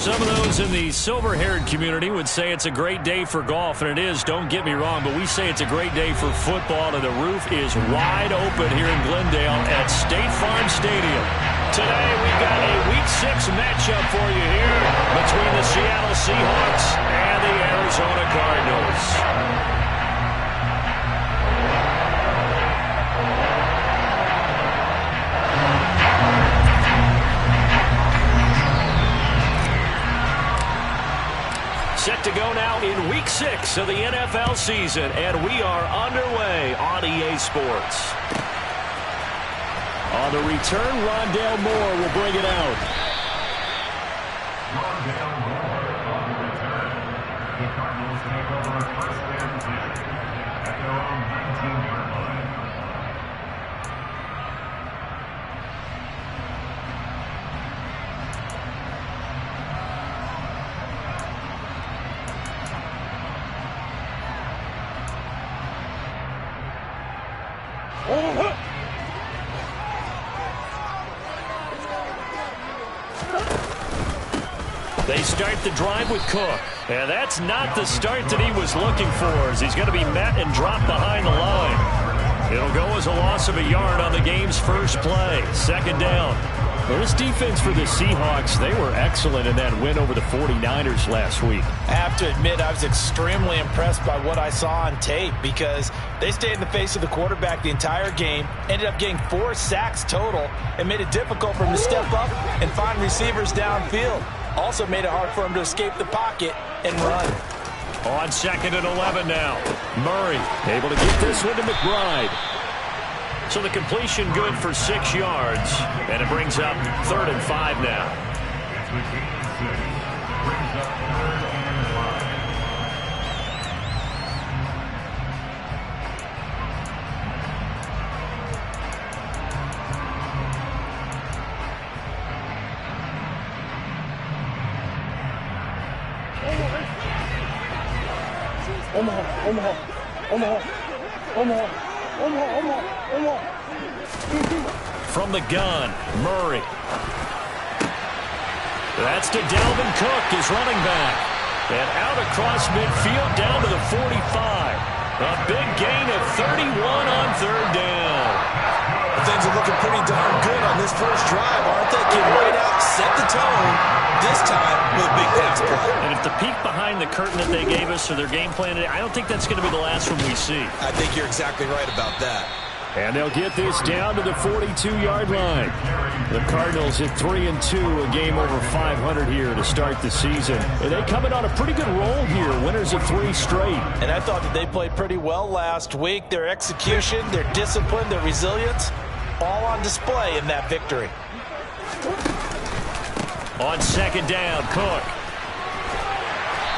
Some of those in the silver-haired community would say it's a great day for golf, and it is, don't get me wrong, but we say it's a great day for football, and the roof is wide open here in Glendale at State Farm Stadium. Today we've got a Week 6 matchup for you here between the Seattle Seahawks and the Arizona Cardinals. Set to go now in Week 6 of the NFL season, and we are underway on EA Sports. On the return, Rondale Moore will bring it out. Rondale Moore on the return. The Cardinals take over first and 10 at their own 19-yard line. They start the drive with Cook. And that's not the start that he was looking for, as he's going to be met and dropped behind the line. It'll go as a loss of a yard on the game's first play. Second down. Well, this defense for the Seahawks, they were excellent in that win over the 49ers last week. I have to admit, I was extremely impressed by what I saw on tape because they stayed in the face of the quarterback the entire game, ended up getting 4 sacks total, and made it difficult for him to step up and find receivers downfield. Also made it hard for him to escape the pocket and run. On 2nd and 11 now. Murray able to get this one to McBride. So the completion good for 6 yards, and it brings up 3rd and 5 now. That's what Kansas City brings up 3rd and 5. From the gun, Murray. That's to Dalvin Cook, his running back. And out across midfield down to the 45. A big gain of 31 on 3rd down. Things are looking pretty darn good on this first drive, aren't they? Get right out, set the tone, this time with a big pass play. And if the peek behind the curtain that they gave us or their game plan, I don't think that's going to be the last one we see. I think you're exactly right about that. And they'll get this down to the 42-yard line. The Cardinals at 3-2, a game over 500 here to start the season. And they coming on a pretty good roll here, winners of 3 straight. And I thought that they played pretty well last week. Their execution, their discipline, their resilience, all on display in that victory. On 2nd down, Cook.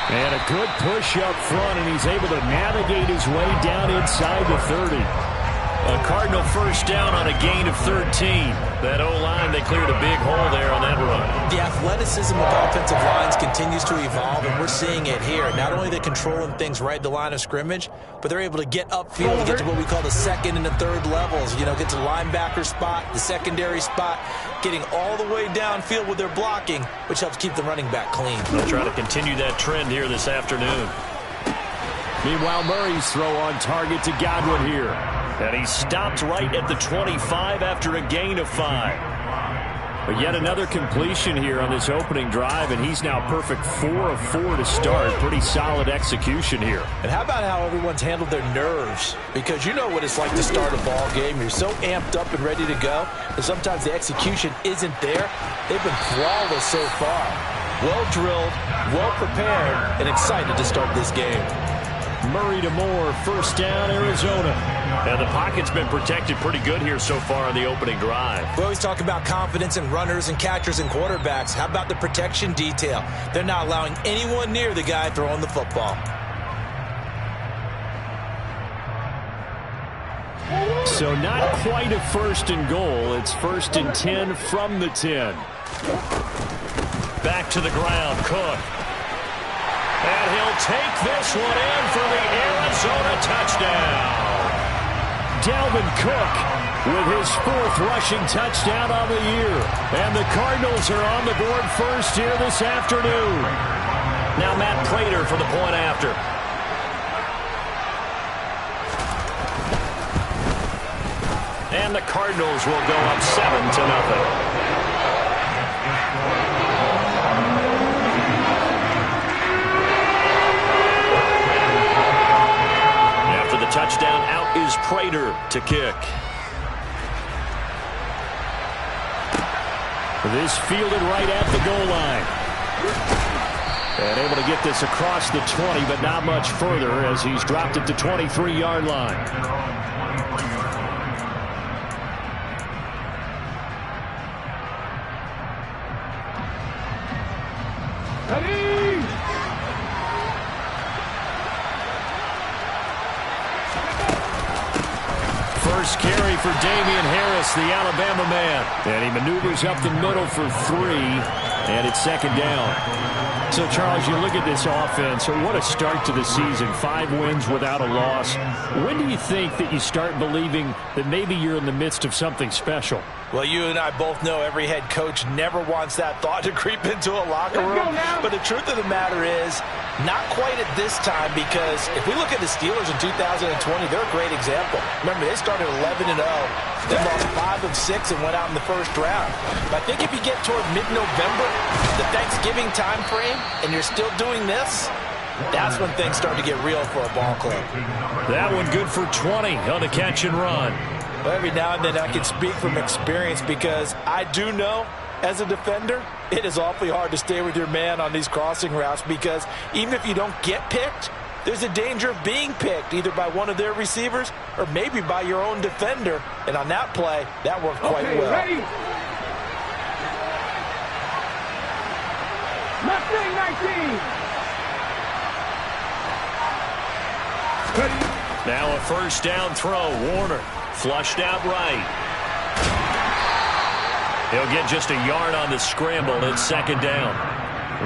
And a good push up front, and he's able to navigate his way down inside the 30. A Cardinal first down on a gain of 13. That O-line, they cleared a big hole there on that run. The athleticism of offensive lines continues to evolve, and we're seeing it here. Not only are they controlling things right at the line of scrimmage, but they're able to get upfield, to get to what we call the 2nd and the 3rd levels. You know, get to the linebacker spot, the secondary spot, getting all the way downfield with their blocking, which helps keep the running back clean. They'll try to continue that trend here this afternoon. Meanwhile, Murray's throw on target to Godwin here. And he stopped right at the 25 after a gain of 5. But yet another completion here on this opening drive, and he's now perfect 4 of 4 to start. Pretty solid execution here. And how about how everyone's handled their nerves? Because you know what it's like to start a ball game. You're so amped up and ready to go, and sometimes the execution isn't there. They've been flawless so far. Well drilled, well prepared, and excited to start this game. Murray to Moore, first down, Arizona. And the pocket's been protected pretty good here so far on the opening drive. We always talk about confidence in runners and catchers and quarterbacks. How about the protection detail? They're not allowing anyone near the guy throwing the football. So not quite a first and goal. It's first and 10 from the 10. Back to the ground, Cook. And he'll take this one in for the Arizona touchdown. Dalvin Cook with his 4th rushing touchdown on the year. And the Cardinals are on the board first here this afternoon. Now Matt Prater for the point after. And the Cardinals will go up 7-0. Touchdown, out is Prater to kick. This fielded right at the goal line. And able to get this across the 20, but not much further as he's dropped it to 23-yard line. First carry for Damian Harris, the Alabama man. And he maneuvers up the middle for 3, and it's second down. So, Charles, you look at this offense, what a start to the season. 5 wins without a loss. When do you think that you start believing that maybe you're in the midst of something special? Well, you and I both know every head coach never wants that thought to creep into a locker room. But the truth of the matter is, not quite at this time, because if we look at the Steelers in 2020, they're a great example. Remember, they started 11-0, then lost 5 of 6 and went out in the first round. But I think if you get toward mid-November, the Thanksgiving time frame, and you're still doing this, that's when things start to get real for a ball club. That one good for 20 on a catch and run. Well, every now and then I can speak from experience, because I do know, as a defender, it is awfully hard to stay with your man on these crossing routes, because even if you don't get picked, there's a danger of being picked either by one of their receivers or maybe by your own defender. And on that play, that worked quite well. Ready? Mustang 19. Now a first down throw. Warner flushed out right. He'll get just a yard on the scramble. It's second down.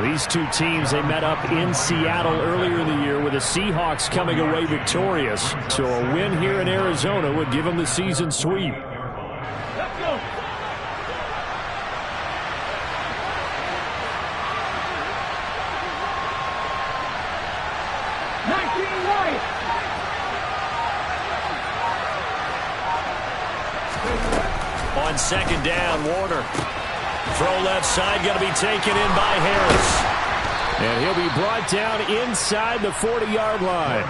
These two teams, they met up in Seattle earlier in the year with the Seahawks coming away victorious. So a win here in Arizona would give them the season sweep. Let's go. On second down, Warner. Throw left side, going to be taken in by Harris. And he'll be brought down inside the 40-yard line.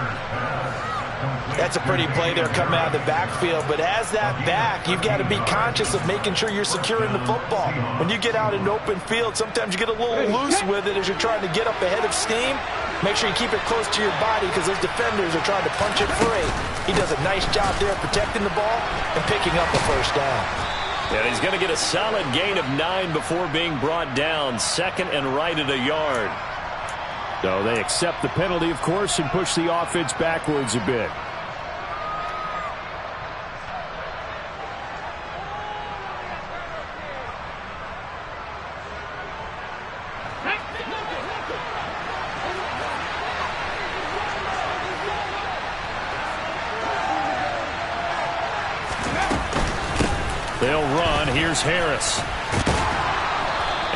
That's a pretty play there coming out of the backfield. But as that back, you've got to be conscious of making sure you're securing the football. When you get out in open field, sometimes you get a little loose with it as you're trying to get up ahead of steam. Make sure you keep it close to your body, because those defenders are trying to punch it free. He does a nice job there protecting the ball and picking up the first down. And he's going to get a solid gain of 9 before being brought down. Second and right at a yard. So they accept the penalty, of course, and push the offense backwards a bit. They'll run. Here's Harris.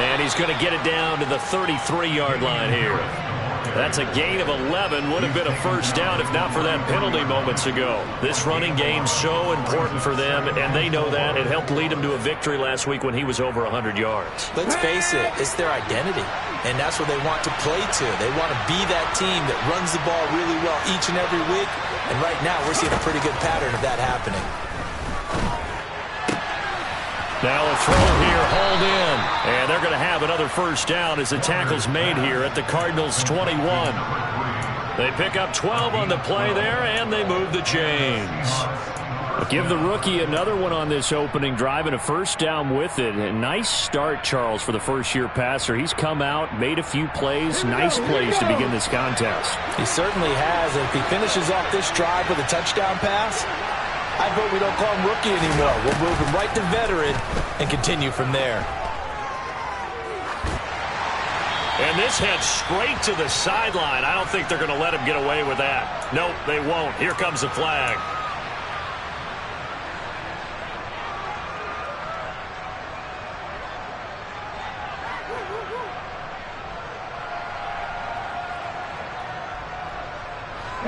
And he's going to get it down to the 33-yard line here. That's a gain of 11. Would have been a first down if not for that penalty moments ago. This running game's so important for them, and they know that. It helped lead them to a victory last week when he was over 100 yards. Let's face it, it's their identity, and that's what they want to play to. They want to be that team that runs the ball really well each and every week, and right now we're seeing a pretty good pattern of that happening. Now a throw here, hauled in. And they're going to have another first down as the tackle's made here at the Cardinals' 21. They pick up 12 on the play there, and they move the chains. Give the rookie another one on this opening drive and a first down with it. A nice start, Charles, for the first-year passer. He's come out, made a few plays, nice plays to begin this contest. He certainly has. And if he finishes off this drive with a touchdown pass, I vote we don't call him rookie anymore. We'll move him right to veteran and continue from there. And this heads straight to the sideline. I don't think they're going to let him get away with that. Nope, they won't. Here comes the flag.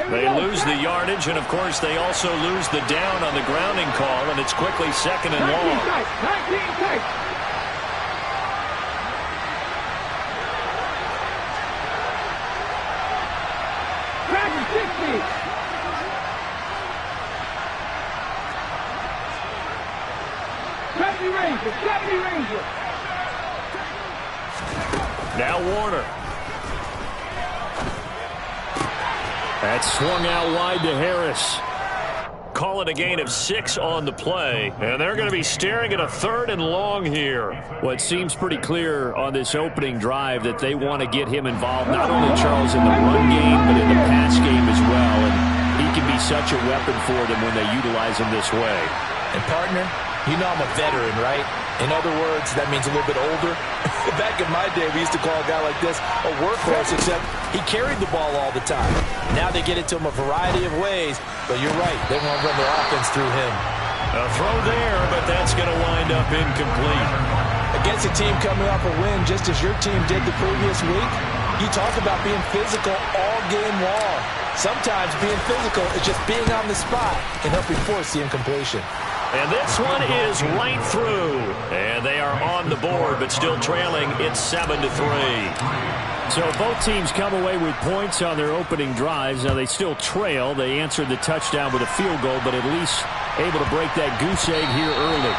They lose the yardage, and, of course, they also lose the down on the grounding call, and it's quickly second and long. 19 tight. Ranger. Now Warner. That swung out wide to Harris. Call it a gain of 6 on the play, and they're going to be staring at a 3rd and long here. Well, it seems pretty clear on this opening drive that they want to get him involved, not only, Charles, in the run game, but in the pass game as well. And he can be such a weapon for them when they utilize him this way. And, partner, you know I'm a veteran, right? In other words, that means a little bit older. Back in my day, we used to call a guy like this a workhorse, except he carried the ball all the time. Now they get it to him a variety of ways, but you're right. They want to run their offense through him. A throw there, but that's going to wind up incomplete. Against a team coming off a win, just as your team did the previous week, you talk about being physical all game long. Sometimes being physical is just being on the spot and helping force the incompletion. And this one is right through. And they are on the board, but still trailing. It's 7-3. So both teams come away with points on their opening drives. Now they still trail. They answered the touchdown with a field goal, but at least able to break that goose egg here early.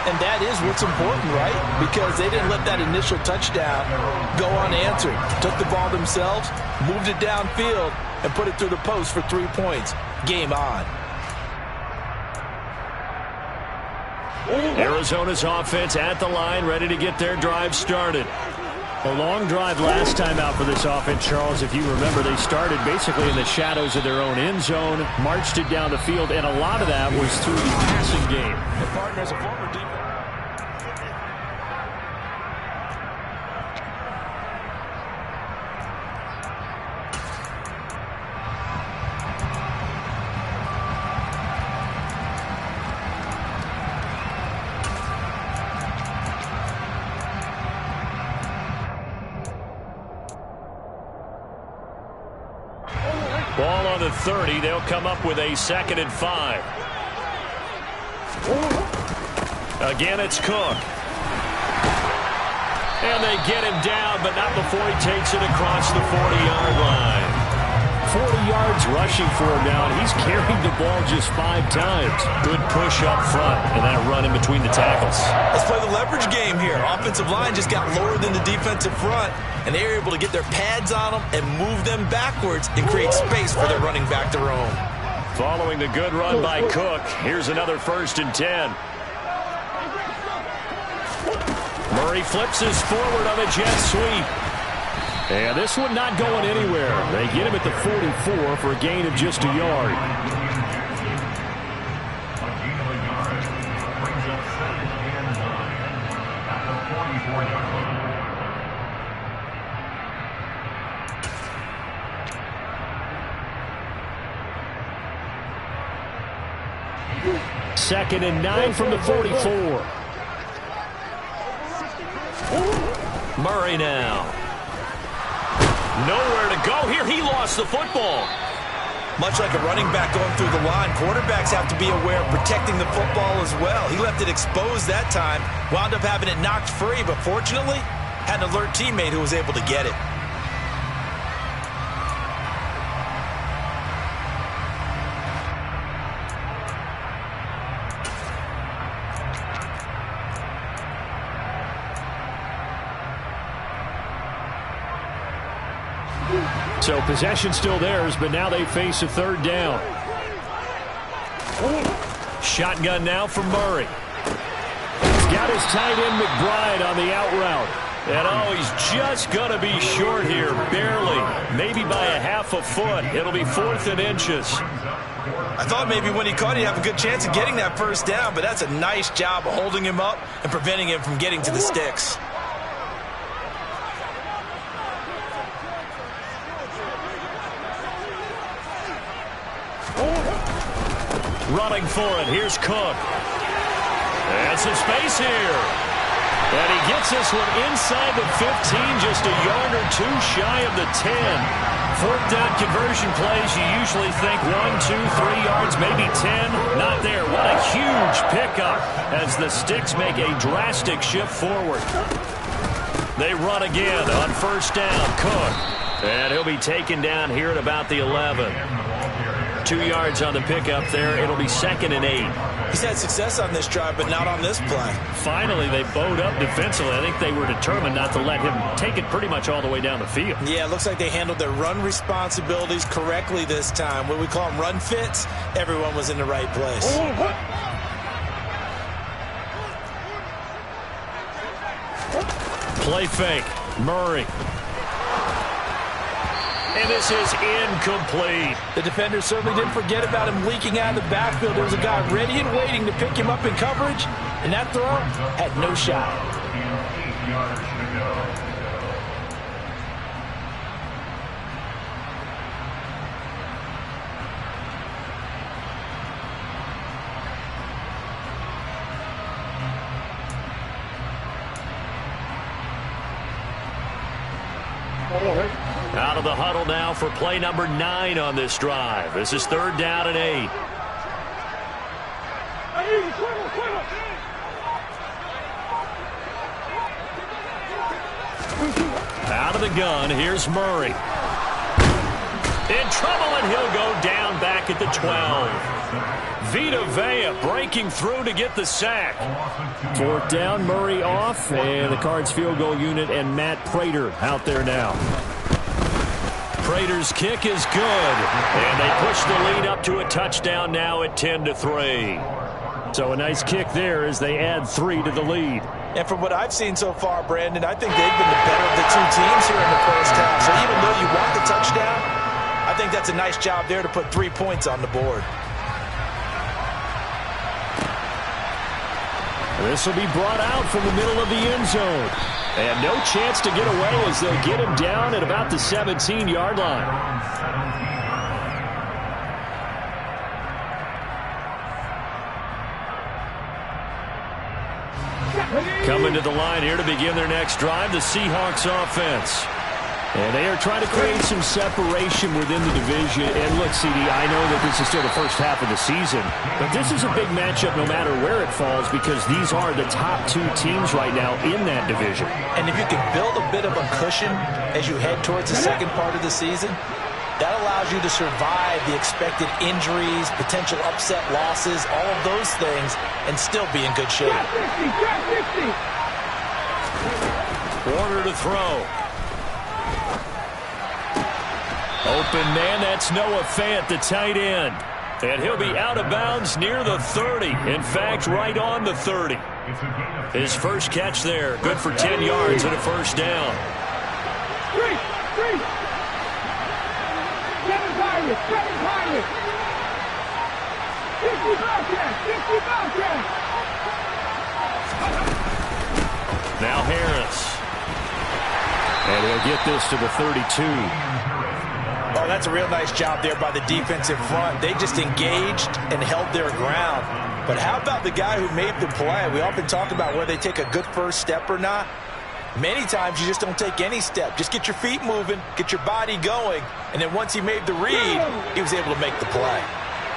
And that is what's important, right? Because they didn't let that initial touchdown go unanswered. Took the ball themselves, moved it downfield, and put it through the post for 3 points. Game on. Arizona's offense at the line, ready to get their drive started. A long drive last time out for this offense, Charles. If you remember, they started basically in the shadows of their own end zone, marched it down the field, and a lot of that was through the passing game. The partner's a former defense. Ball on the 30. They'll come up with a 2nd and 5. Again, it's Cook. And they get him down, but not before he takes it across the 40-yard line. 40 yards rushing for him now, and he's carried the ball just 5 times. Good push up front, and that run in between the tackles. Let's play the leverage game here. Offensive line just got lower than the defensive front, and they were able to get their pads on them and move them backwards and create space for their running back to roam. Following the good run by Cook, here's another 1st and 10. Murray flips his forward on a jet sweep. And this one not going anywhere. They get him at the 44 for a gain of just a yard. Brings up 7 and 9 at the 44-yard line. 2nd and 9 from the 44. Murray now. Nowhere to go here. He lost the football. Much like a running back going through the line, quarterbacks have to be aware of protecting the football as well. He left it exposed that time, wound up having it knocked free, but fortunately, had an alert teammate who was able to get it. So possession still theirs, but now they face a third down. Shotgun now for Murray. He's got his tight end McBride on the out route. And oh, he's just going to be short here, barely, maybe by a half a foot. It'll be 4th and inches. I thought maybe when he caught it, he'd have a good chance of getting that first down, but that's a nice job of holding him up and preventing him from getting to the sticks. Running for it, here's Cook. And some space here. And he gets this one inside the 15, just a yard or two shy of the 10. 4th down conversion plays, you usually think 1, 2, 3 yards, maybe 10. Not there. What a huge pickup as the Sticks make a drastic shift forward. They run again on first down. Cook. And he'll be taken down here at about the 11. 2 yards on the pickup there. It'll be 2nd and 8. He's had success on this drive, but not on this play. Finally, they bowed up defensively. I think they were determined not to let him take it pretty much all the way down the field. Yeah, it looks like they handled their run responsibilities correctly this time. What we call them run fits, everyone was in the right place. Play fake. Murray. And this is incomplete. The defender certainly didn't forget about him leaking out of the backfield. There was a guy ready and waiting to pick him up in coverage, and that throw had no shot. 8 yards to go. Out of the huddle now for play number 9 on this drive. This is 3rd down and 8. Out of the gun, here's Murray. In trouble, and he'll go down back at the 12. Vita Vea breaking through to get the sack. 4th down, Murray off, and the Cards field goal unit and Matt Prater out there now. Prater's kick is good, and they push the lead up to a touchdown now at 10-3. So a nice kick there as they add 3 to the lead. And from what I've seen so far, Brandon, I think they've been the better of the two teams here in the first half. So even though you want the touchdown, I think that's a nice job there to put 3 points on the board. This will be brought out from the middle of the end zone. And no chance to get away as they'll get him down at about the 17-yard line. Coming to the line here to begin their next drive, the Seahawks offense. And they are trying to create some separation within the division. And look, CD, I know that this is still the first half of the season, but this is a big matchup no matter where it falls because these are the top 2 teams right now in that division. And if you can build a bit of a cushion as you head towards the second part of the season, that allows you to survive the expected injuries, potential upset losses, all of those things, and still be in good shape. Warner to throw. Open man, that's Noah Fant, the tight end. And he'll be out of bounds near the 30. In fact, right on the 30. His first catch there, good for 10 yards and a first down. Now Harris. And he'll get this to the 32. Oh, that's a real nice job there by the defensive front. They just engaged and held their ground. But how about the guy who made the play? We often talk about whether they take a good first step or not. Many times you just don't take any step. Just get your feet moving, get your body going, and then once he made the read, he was able to make the play.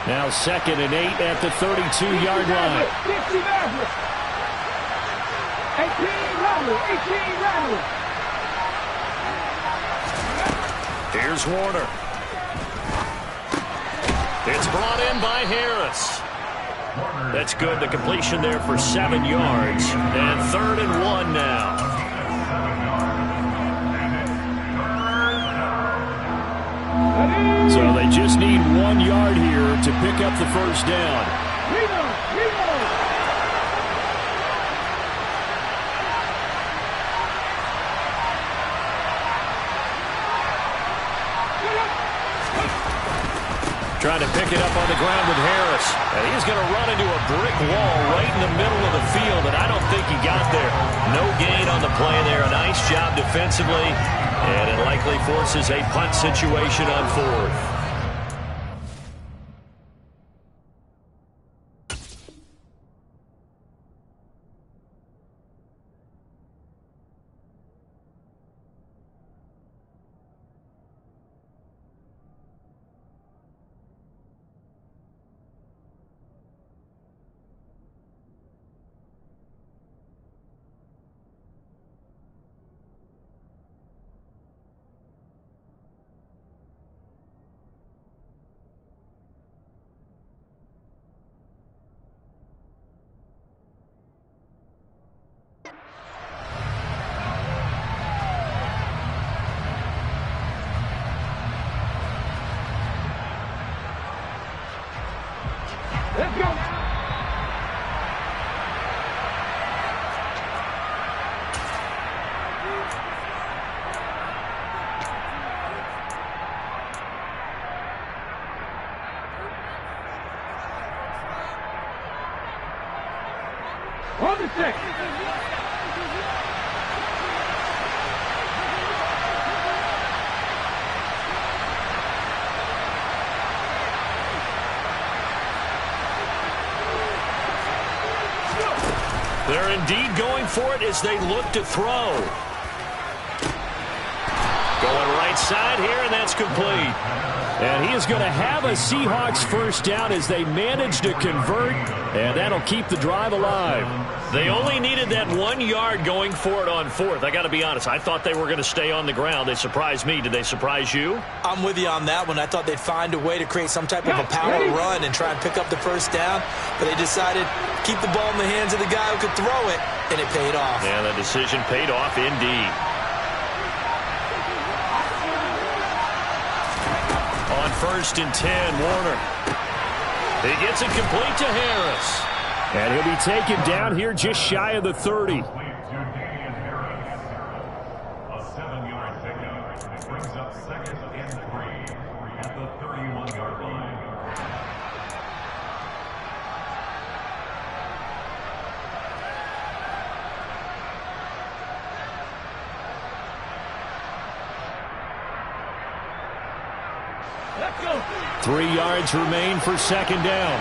Now 2nd and 8 at the 32-yard line. 18 Here's Warner. It's brought in by Harris. That's good. The completion there for 7 yards. And 3rd and 1 now. They just need 1 yard here to pick up the first down. Trying to pick it up on the ground with Harris. And he's going to run into a brick wall right in the middle of the field, and I don't think he got there. No gain on the play there. A nice job defensively, and it likely forces a punt situation on 4th. Let's go. On the 6. They're indeed going for it as they look to throw. Going right side here, and that's complete. And he is going to have a Seahawks first down as they manage to convert, and that'll keep the drive alive. They only needed that 1 yard going for it on 4th. I got to be honest, I thought they were going to stay on the ground. They surprised me. Did they surprise you? I'm with you on that one. I thought they'd find a way to create some type of a power run and try and pick up the first down, but they decided keep the ball in the hands of the guy who could throw it, and it paid off. Yeah, the decision paid off indeed. On 1st and 10, Warner. He gets it complete to Harris. And he'll be taken down here just shy of the 30. A 7-yard pickup. It brings up 2nd and 3 at the 31-yard line. Let's go. 3 yards remain for 2nd down.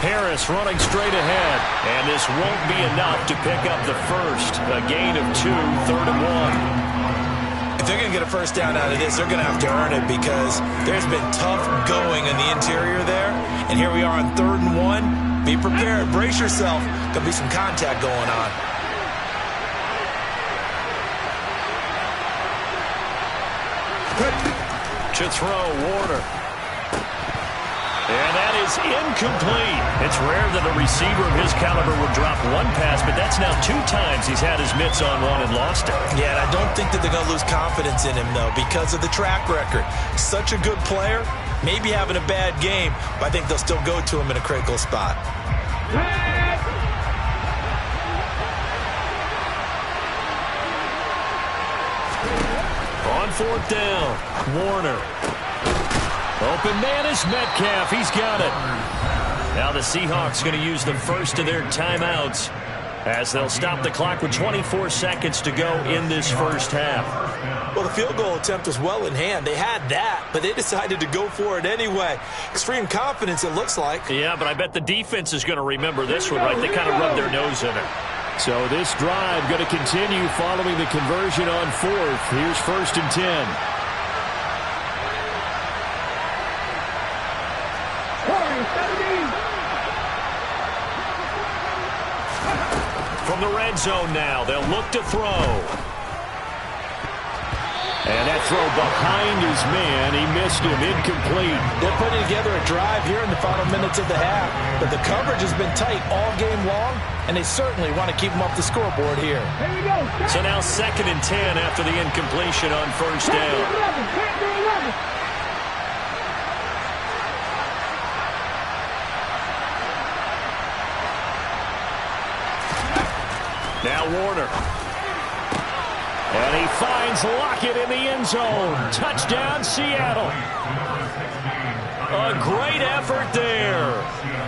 Harris running straight ahead, and this won't be enough to pick up the first. A gain of 2, 3rd and 1. If they're going to get a first down out of this, they're going to have to earn it because there's been tough going in the interior there. And here we are on 3rd and 1. Be prepared. Brace yourself. Going to be some contact going on. To throw, Warner. And that is incomplete. It's rare that a receiver of his caliber would drop one pass, but that's now 2 times he's had his mitts on one and lost it. Yeah, and I don't think that they're going to lose confidence in him, though, because of the track record. Such a good player, maybe having a bad game, but I think they'll still go to him in a critical spot. On 4th down, Warner. Open man is Metcalf. He's got it. Now the Seahawks going to use the first of their timeouts as they'll stop the clock with 24 seconds to go in this first half. Well, the field goal attempt was well in hand. They had that, but they decided to go for it anyway. Extreme confidence, it looks like. Yeah, but I bet the defense is going to remember this one, right? They kind of rubbed their nose in it. So this drive going to continue following the conversion on 4th. Here's 1st and 10. From the red zone now, they'll look to throw. And that throw behind his man, he missed him, incomplete. They're putting together a drive here in the final minutes of the half, but the coverage has been tight all game long, and they certainly want to keep them up the scoreboard here. Here we go. So now 2nd and 10 after the incompletion on 1st down. Now Warner. And he finds Lockett in the end zone. Touchdown, Seattle. A great effort there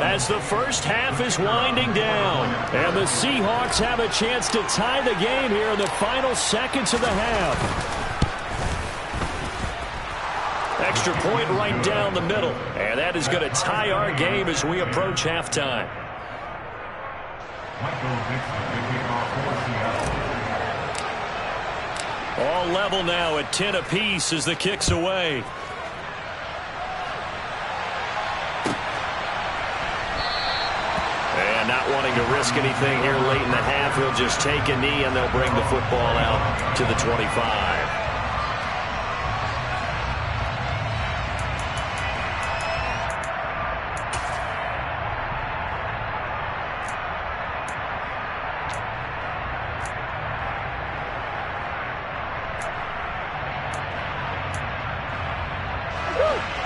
as the first half is winding down. And the Seahawks have a chance to tie the game here in the final seconds of the half. Extra point right down the middle. And that is going to tie our game as we approach halftime. All level now at 10 apiece as the kick's away. And not wanting to risk anything here late in the half, he'll just take a knee and they'll bring the football out to the 25.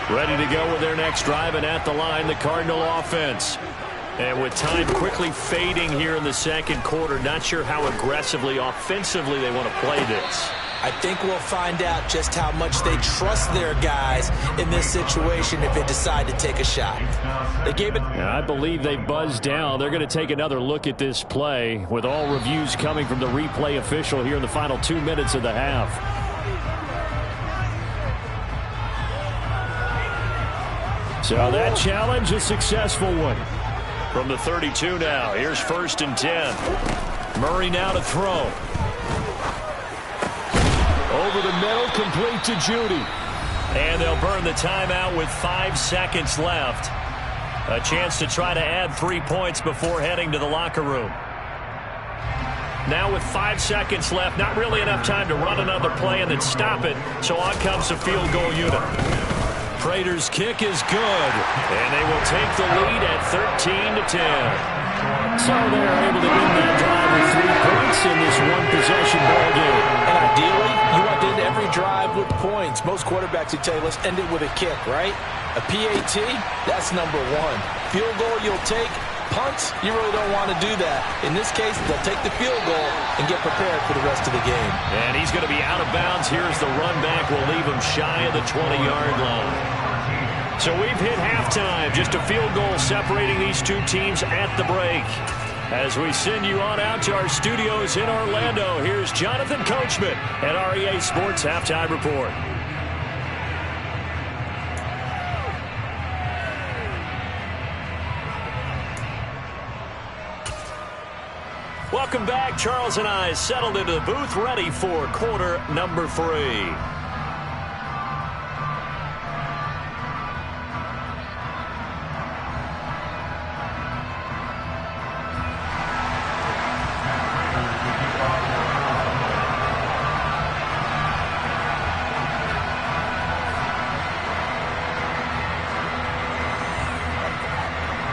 Ready to go with their next drive, and at the line, the Cardinal offense. And with time quickly fading here in the second quarter, not sure how aggressively, offensively they want to play this. I think we'll find out just how much they trust their guys in this situation if they decide to take a shot. They gave it. I believe they buzzed down. They're going to take another look at this play with all reviews coming from the replay official here in the final 2 minutes of the half. So that challenge, a successful one. From the 32 now, here's 1st and 10. Murray now to throw. Over the middle, complete to Judy. And they'll burn the timeout with 5 seconds left. A chance to try to add 3 points before heading to the locker room. Now with 5 seconds left, not really enough time to run another play and then stop it. So on comes a field goal unit. Prater's kick is good, and they will take the lead at 13-10. So they're able to end that drive with 3 points in this one-possession ball game. And ideally, you want to end every drive with points. Most quarterbacks would tell you, let's end it with a kick, right? A PAT, that's number 1. Field goal you'll take. Punts, you really don't want to do that. In this case, they'll take the field goal and get prepared for the rest of the game. And he's going to be out of bounds. Here's the run back. We'll leave him shy of the 20-yard line. So we've hit halftime. Just a field goal separating these two teams at the break. As we send you on out to our studios in Orlando, here's Jonathan Coachman at REA Sports Halftime Report. Welcome back. Charles and I settled into the booth, ready for quarter number 3.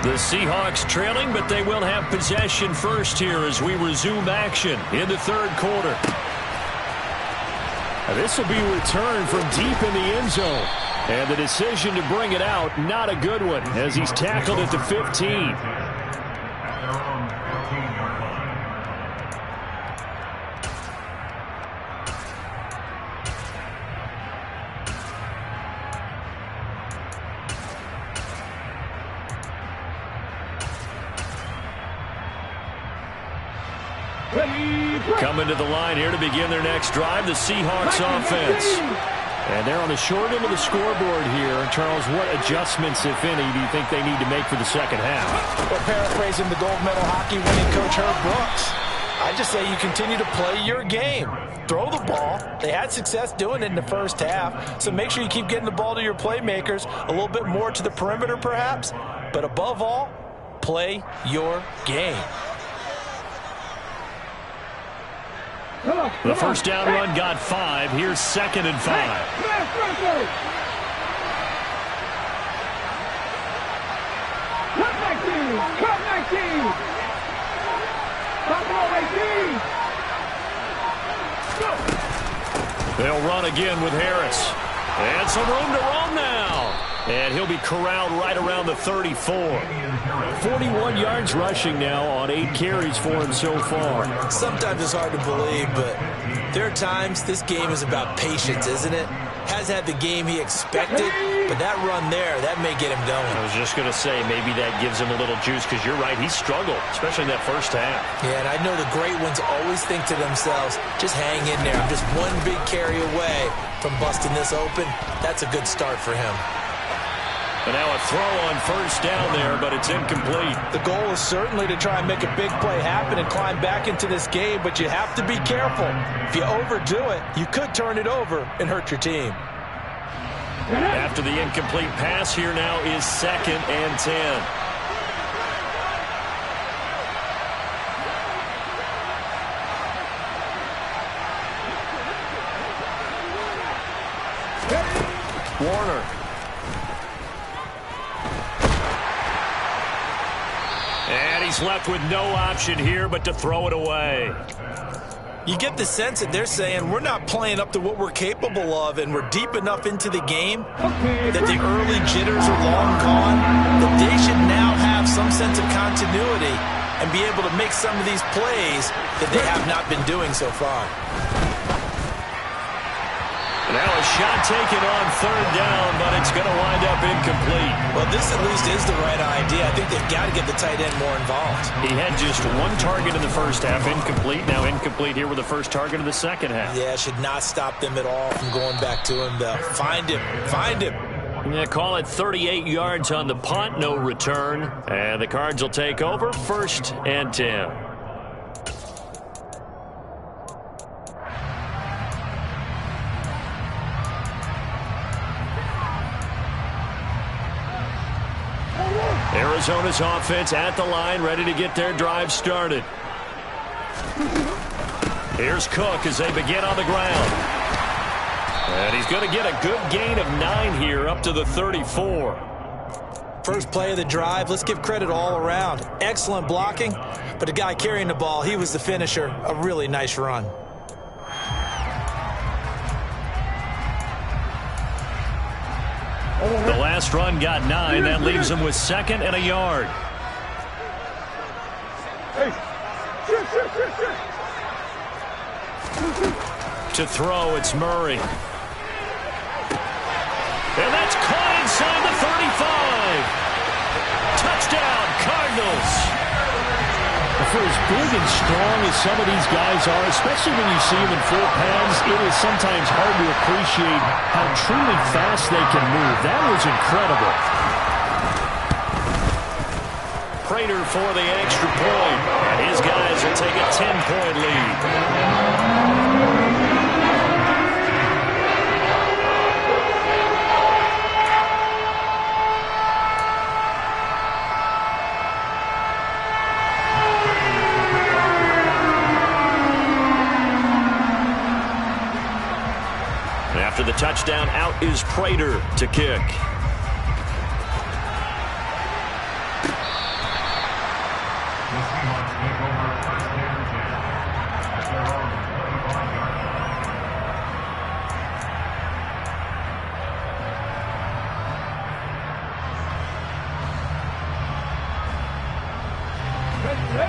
The Seahawks trailing, but they will have possession first here as we resume action in the third quarter. This will be returned from deep in the end zone. And the decision to bring it out, not a good one, as he's tackled at the 15. Coming to the line here to begin their next drive, the Seahawks offense. And they're on the short end of the scoreboard here. Charles, what adjustments, if any, do you think they need to make for the second half? Well, paraphrasing the gold medal hockey winning coach Herb Brooks, I just say you continue to play your game. Throw the ball. They had success doing it in the first half, so make sure you keep getting the ball to your playmakers, a little bit more to the perimeter perhaps, but above all, play your game. The first down run got 5. Here's 2nd and 5. Cut 19! Cut 19! They'll run again with Harris. And some room to run now. And he'll be corralled right around the 34. 41 yards rushing now on 8 carries for him so far. Sometimes it's hard to believe, but there are times this game is about patience, isn't it? Has had the game he expected, but that run there, that may get him going. I was just going to say, maybe that gives him a little juice, because you're right, he struggled, especially in that first half. Yeah, and I know the great ones always think to themselves, just hang in there. I'm just one big carry away from busting this open. That's a good start for him. And now a throw on first down there, but it's incomplete. The goal is certainly to try and make a big play happen and climb back into this game, but you have to be careful. If you overdo it, you could turn it over and hurt your team. After the incomplete pass, here now is 2nd and 10. Warner. And he's left with no option here but to throw it away. You get the sense that they're saying we're not playing up to what we're capable of, and we're deep enough into the game that the early jitters are long gone, that they should now have some sense of continuity and be able to make some of these plays that they have not been doing so far. Now a shot taken on 3rd down, but it's going to wind up incomplete. Well, this at least is the right idea. I think they've got to get the tight end more involved. He had just 1 target in the first half, incomplete. Now incomplete here with the first target of the second half. Yeah, should not stop them at all from going back to him, though. Find him. Find him. Yeah, call it 38 yards on the punt, no return. And the Cards will take over, 1st and 10. Arizona's offense at the line, ready to get their drive started. Here's Cook as they begin on the ground. And he's going to get a good gain of 9 here, up to the 34. First play of the drive, let's give credit all around. Excellent blocking, but the guy carrying the ball, he was the finisher. A really nice run. The last run got 9. That leaves him with 2nd and a yard. To throw, it's Murray. And that's caught inside the 35. Touchdown, Cardinals. For as big and strong as some of these guys are, especially when you see them in full pads, it is sometimes hard to appreciate how truly fast they can move. That was incredible. Prater for the extra point. And his guys will take a 10-point lead. After the touchdown, out is Prater to kick.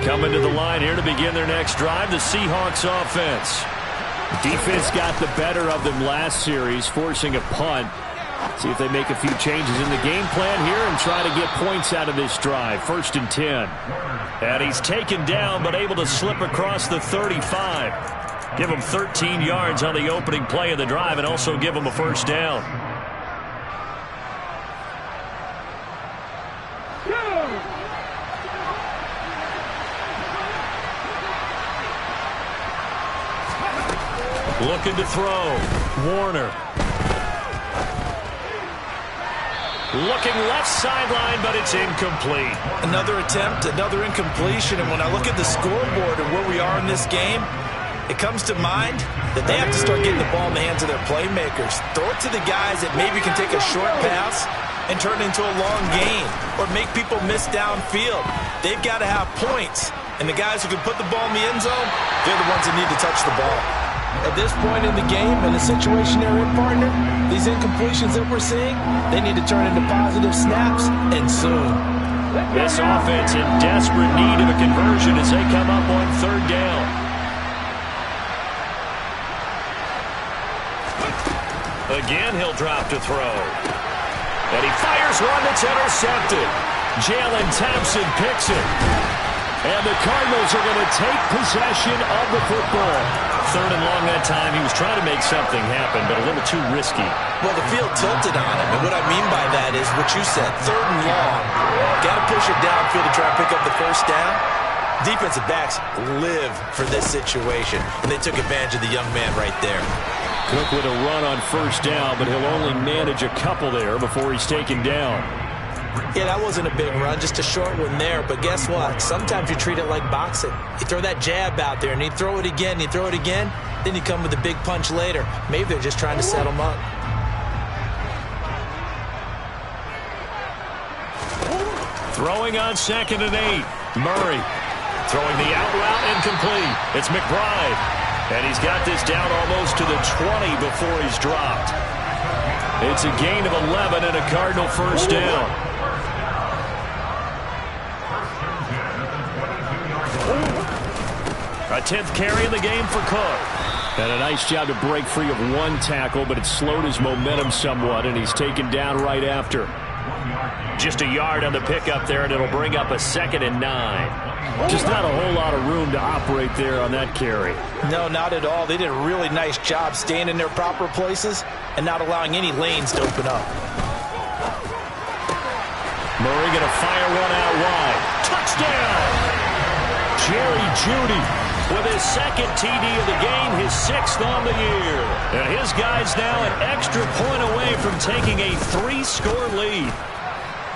Coming to the line here to begin their next drive, the Seahawks offense. Defense got the better of them last series, forcing a punt. See if they make a few changes in the game plan here and try to get points out of this drive. 1st and 10. And he's taken down, but able to slip across the 35. Give him 13 yards on the opening play of the drive and also give him a first down. Looking to throw. Warner. Looking left sideline, but it's incomplete. Another attempt, another incompletion. And when I look at the scoreboard and where we are in this game, it comes to mind that they have to start getting the ball in the hands of their playmakers. Throw it to the guys that maybe can take a short pass and turn it into a long gain or make people miss downfield. They've got to have points. And the guys who can put the ball in the end zone, they're the ones that need to touch the ball. At this point in the game and the situation they're in, partner, these incompletions that we're seeing, they need to turn into positive snaps, and soon. This offense in desperate need of a conversion as they come up on third down. Again, he'll drop to throw. And he fires one that's intercepted. Jalen Thompson picks it. And the Cardinals are going to take possession of the football. Third and long that time. He was trying to make something happen, but a little too risky. Well, the field tilted on him, and what I mean by that is what you said, third and long. Got to push it downfield to try and pick up the first down. Defensive backs live for this situation, and they took advantage of the young man right there. Cook with a run on first down, but he'll only manage a couple there before he's taken down. Yeah, that wasn't a big run, just a short one there. But guess what? Sometimes you treat it like boxing. You throw that jab out there, and you throw it again, you throw it again, then you come with a big punch later. Maybe they're just trying to set him up. Throwing on 2nd and 8. Murray throwing the out route incomplete. It's McBride. And he's got this down almost to the 20 before he's dropped. It's a gain of 11 and a Cardinal first down. A 10th carry in the game for Cook. And a nice job to break free of one tackle, but it slowed his momentum somewhat, and he's taken down right after. Just a yard on the pickup there, and it'll bring up a 2nd and 9. Just not a whole lot of room to operate there on that carry. No, not at all. They did a really nice job staying in their proper places and not allowing any lanes to open up. Murray going to fire one out wide. Touchdown! Jerry Jeudy with his 2nd TD of the game, his 6th on the year. And his guys now an extra point away from taking a 3-score lead.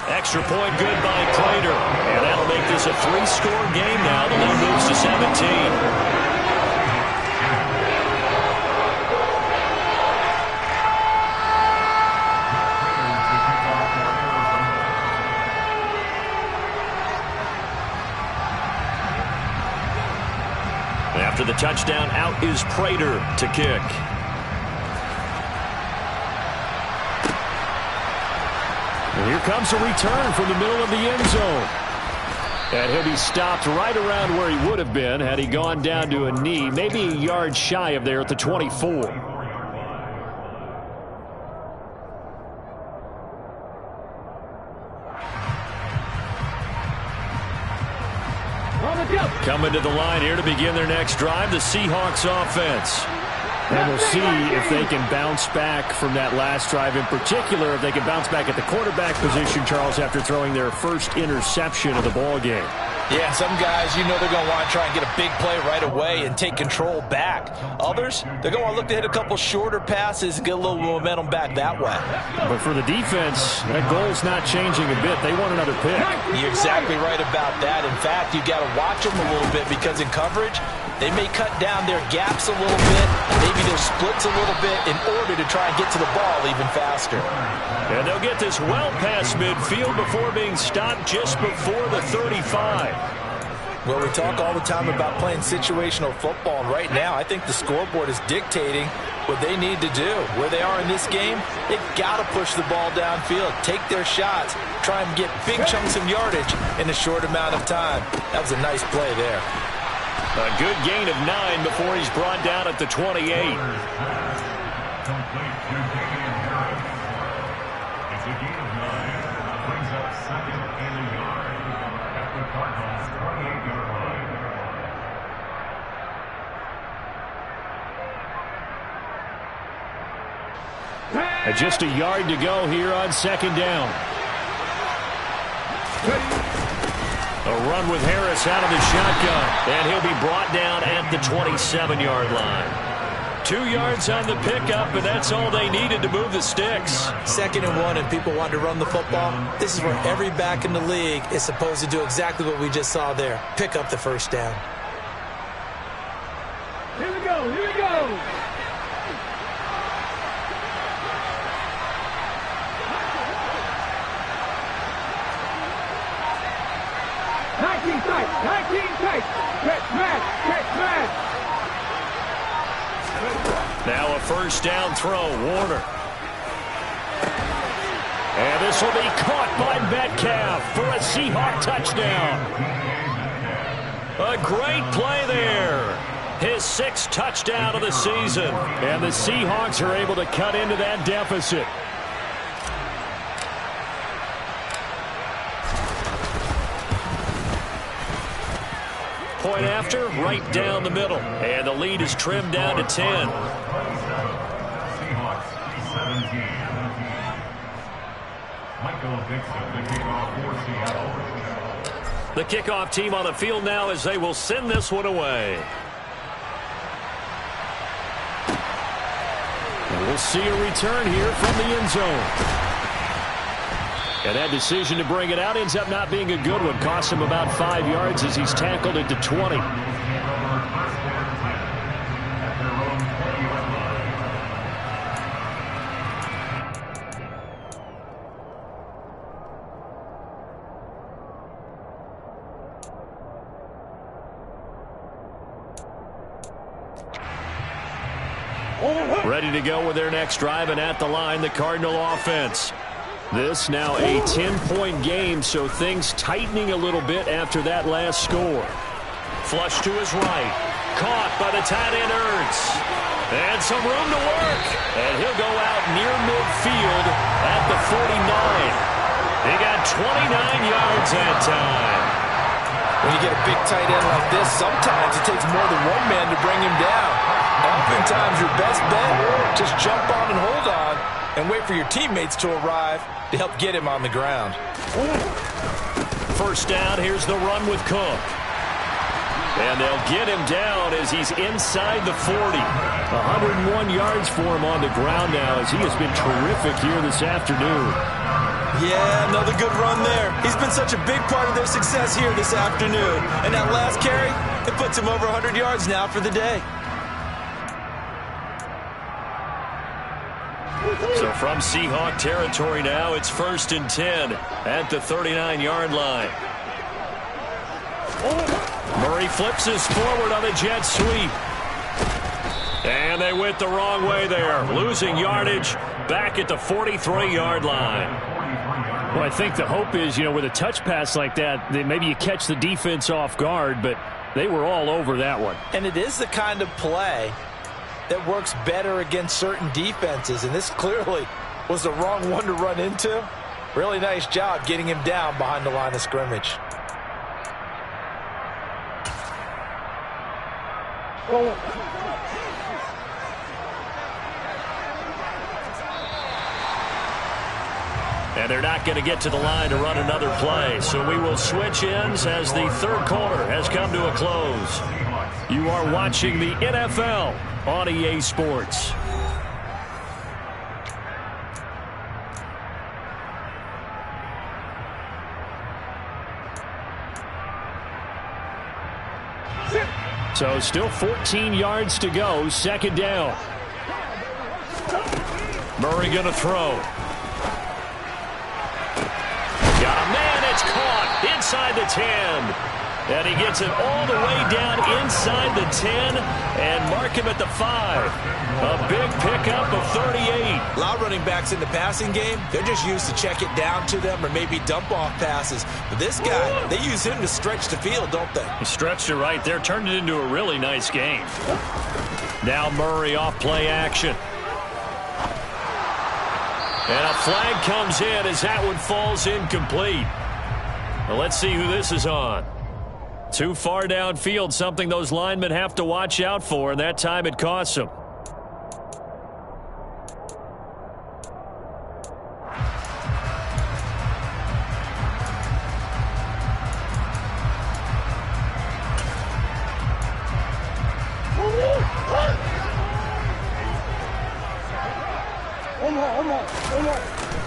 Extra point good by Prater. And that'll make this a 3-score game now. The lead moves to 17. After the touchdown, out is Prater to kick. And here comes a return from the middle of the end zone. And he'll be stopped right around where he would have been had he gone down to a knee, maybe a yard shy of there at the 24. Coming to the line here to begin their next drive, the Seahawks offense. And we'll see if they can bounce back from that last drive, in particular if they can bounce back at the quarterback position, Charles, after throwing their first interception of the ball game. Yeah, some guys, you know they're going to want to try and get a big play right away and take control back. Others, they're going to look to hit a couple shorter passes and get a little momentum back that way. But for the defense, that goal's not changing a bit. They want another pick. You're exactly right about that. In fact, you got to watch them a little bit because in coverage, they may cut down their gaps a little bit, maybe their splits a little bit in order to try and get to the ball even faster. And they'll get this well past midfield before being stopped just before the 35. Well, we talk all the time about playing situational football, and right now I think the scoreboard is dictating what they need to do. Where they are in this game, they've got to push the ball downfield, take their shots, try and get big chunks of yardage in a short amount of time. That was a nice play there. A good gain of 9 before he's brought down at the 28. And just a yard to go here on 2nd down. A run with Harris out of the shotgun. And he'll be brought down at the 27-yard line. 2 yards on the pickup, and that's all they needed to move the sticks. 2nd and 1, and people want to run the football. This is where every back in the league is supposed to do exactly what we just saw there. Pick up the first down. Here we go, here we go. Tight, 19 tight. Catch match, catch match. first down throw, Warner. And this will be caught by Metcalf for a Seahawk touchdown. A great play there. His 6th touchdown of the season. And the Seahawks are able to cut into that deficit. Point after, right down the middle. And the lead is trimmed down to 10. Seahawks 17. Michael Dixon, the kickoff for Seattle. The kickoff team on the field now as they will send this one away. And we'll see a return here from the end zone. And that decision to bring it out ends up not being a good one. Cost him about 5 yards as he's tackled it to 20. Ready to go with their next drive, and at the line, the Cardinal offense. This now a 10-point game, so things tightening a little bit after that last score. Flush to his right. Caught by the tight end Ertz. And some room to work. And he'll go out near midfield at the 49. He got 29 yards that time. When you get a big tight end like this, sometimes it takes more than one man to bring him down. Oftentimes, your best bet, just jump on and hold on and wait for your teammates to arrive to help get him on the ground. First down, here's the run with Cook. And they'll get him down as he's inside the 40. 101 yards for him on the ground now as he has been terrific here this afternoon. Yeah, another good run there. He's been such a big part of their success here this afternoon. And that last carry, it puts him over 100 yards now for the day. So from Seahawk territory now, it's 1st and 10 at the 39-yard line. Murray flips this forward on a jet sweep. And they went the wrong way there, losing yardage back at the 43-yard line. Well, I think the hope is, with a touch pass like that maybe you catch the defense off guard, but they were all over that one. And it is the kind of play that works better against certain defenses, and this clearly was the wrong one to run into. Really nice job getting him down behind the line of scrimmage. And they're not going to get to the line to run another play, so we will switch ends as the third quarter has come to a close. You are watching the NFL on EA Sports. So still 14 yards to go, second down. Murray going to throw. Got a man, it's caught inside the 10. And he gets it all the way down inside the 10 and mark him at the 5. A big pickup of 38. A lot of running backs in the passing game, they're just used to check it down to them or maybe dump off passes. But this guy, they use him to stretch the field, don't they? He stretched it right there, turned it into a really nice game. Now Murray off play action. And a flag comes in as that one falls incomplete. Well, let's see who this is on. Too far downfield, something those linemen have to watch out for, and that time it costs them.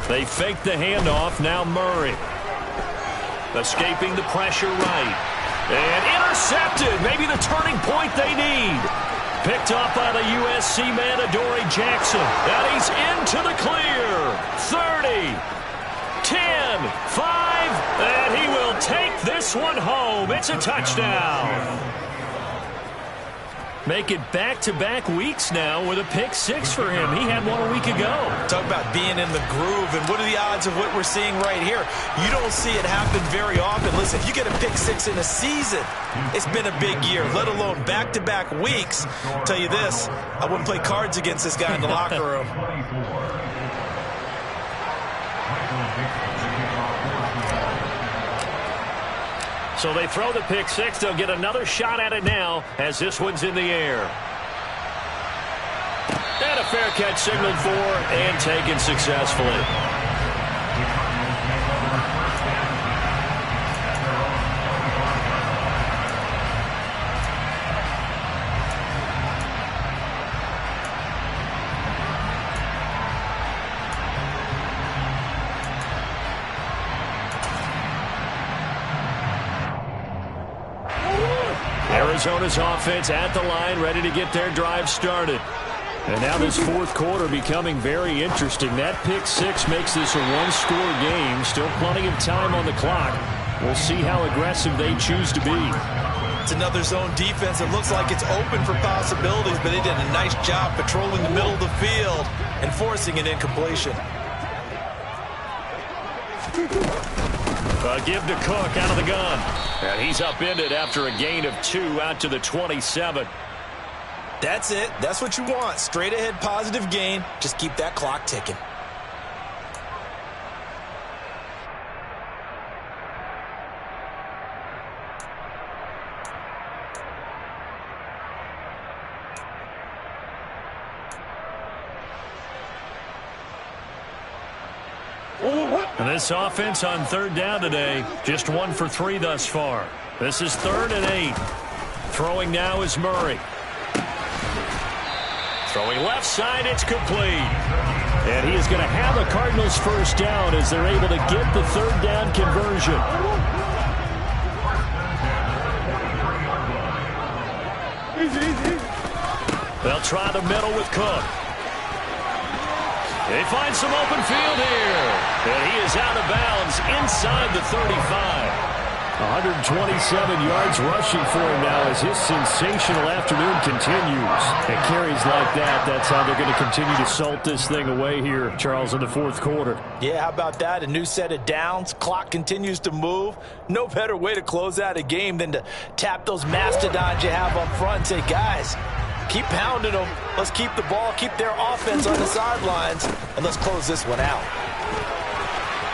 They fake the handoff, now Murray. Escaping the pressure right. And intercepted, maybe the turning point they need. Picked up by the USC man, Adoree Jackson. And he's into the clear. 30, 10, 5, and he will take this one home. It's a touchdown. Make it back-to-back weeks now with a pick six for him. He had one a week ago. Talk about being in the groove, and what are the odds of what we're seeing right here? You don't see it happen very often. Listen, if you get a pick six in a season, it's been a big year, let alone back-to-back weeks. I'll tell you this, I wouldn't play cards against this guy in the locker room. So they throw the pick six. They'll get another shot at it now as this one's in the air. And a fair catch signaled for and taken successfully. Arizona's offense at the line, ready to get their drive started. And now this fourth quarter becoming very interesting. That pick six makes this a one-score game. Still plenty of time on the clock. We'll see how aggressive they choose to be. It's another zone defense. It looks like it's open for possibilities, but they did a nice job patrolling the middle of the field and forcing an incompletion. Give to Cook out of the gun. And he's upended after a gain of 2 out to the 27. That's it. That's what you want. Straight ahead positive gain. Just keep that clock ticking. And this offense on third down today, just 1 for 3 thus far. This is 3rd and 8. Throwing now is Murray. Throwing left side, it's complete. And he is going to have a Cardinals first down as they're able to get the third down conversion. They'll try the middle with Cook. They find some open field here. And he is out of bounds inside the 35. 127 yards rushing for him now as his sensational afternoon continues. And carries like that, that's how they're going to continue to salt this thing away here, Charles, in the fourth quarter. Yeah, how about that? A new set of downs. Clock continues to move. No better way to close out a game than to tap those mastodons you have up front and say, guys, keep pounding them. Let's keep the ball, keep their offense on the sidelines, and let's close this one out.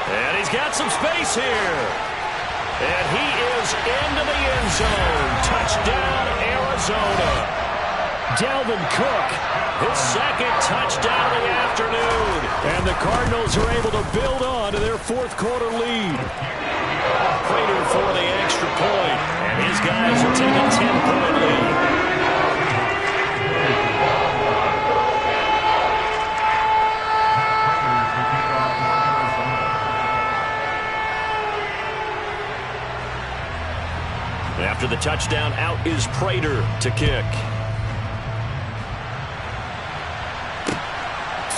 And he's got some space here. And he is into the end zone. Touchdown, Arizona. Dalvin Cook, his second touchdown of the afternoon. And the Cardinals are able to build on to their fourth quarter lead. Prater for the extra point. And his guys will take a 10-point lead. After the touchdown, out is Prater to kick.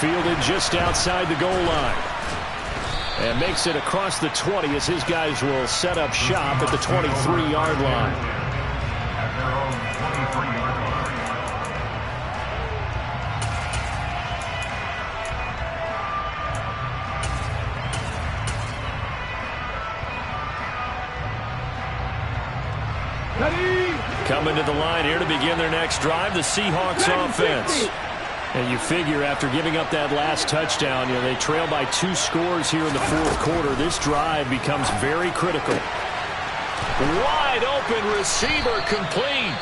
Fielded just outside the goal line. And makes it across the 20 as his guys will set up shop at the 23-yard line. At their own 23-yard line. Coming to the line here to begin their next drive, the Seahawks offense. And you figure after giving up that last touchdown, they trail by 2 scores here in the fourth quarter. This drive becomes very critical. Wide open receiver complete.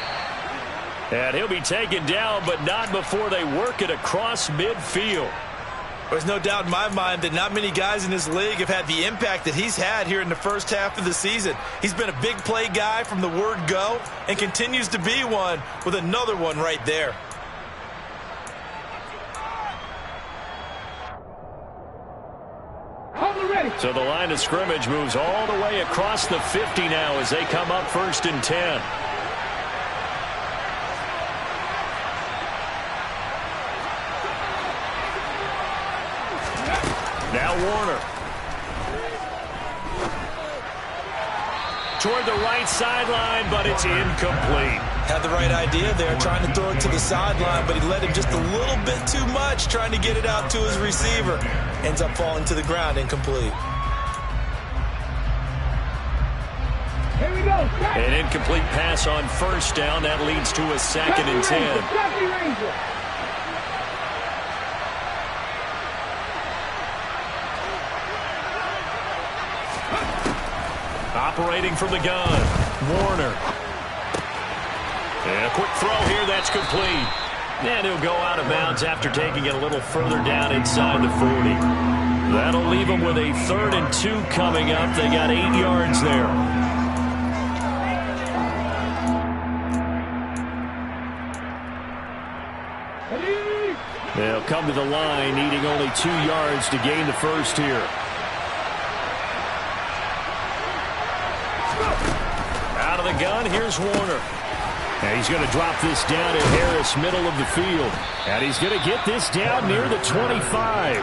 And he'll be taken down, but not before they work it across midfield. There's no doubt in my mind that not many guys in this league have had the impact that he's had here in the first half of the season. He's been a big play guy from the word go and continues to be one with another one right there. So the line of scrimmage moves all the way across the 50 now as they come up 1st and 10. Now Warner. Toward the right sideline, but it's incomplete. Had the right idea there, trying to throw it to the sideline, but he led him just a little bit too much, trying to get it out to his receiver. Ends up falling to the ground, incomplete. Here we go. An incomplete pass on first down. That leads to a 2nd and 10. Operating from the gun, Warner. And a quick throw here, that's complete. And he'll go out of bounds after taking it a little further down inside the 40. That'll leave them with a 3rd and 2 coming up. They got 8 yards there. They'll come to the line, needing only 2 yards to gain the first here. Out of the gun, here's Warner. And he's going to drop this down to Harris, middle of the field. And he's going to get this down near the 25.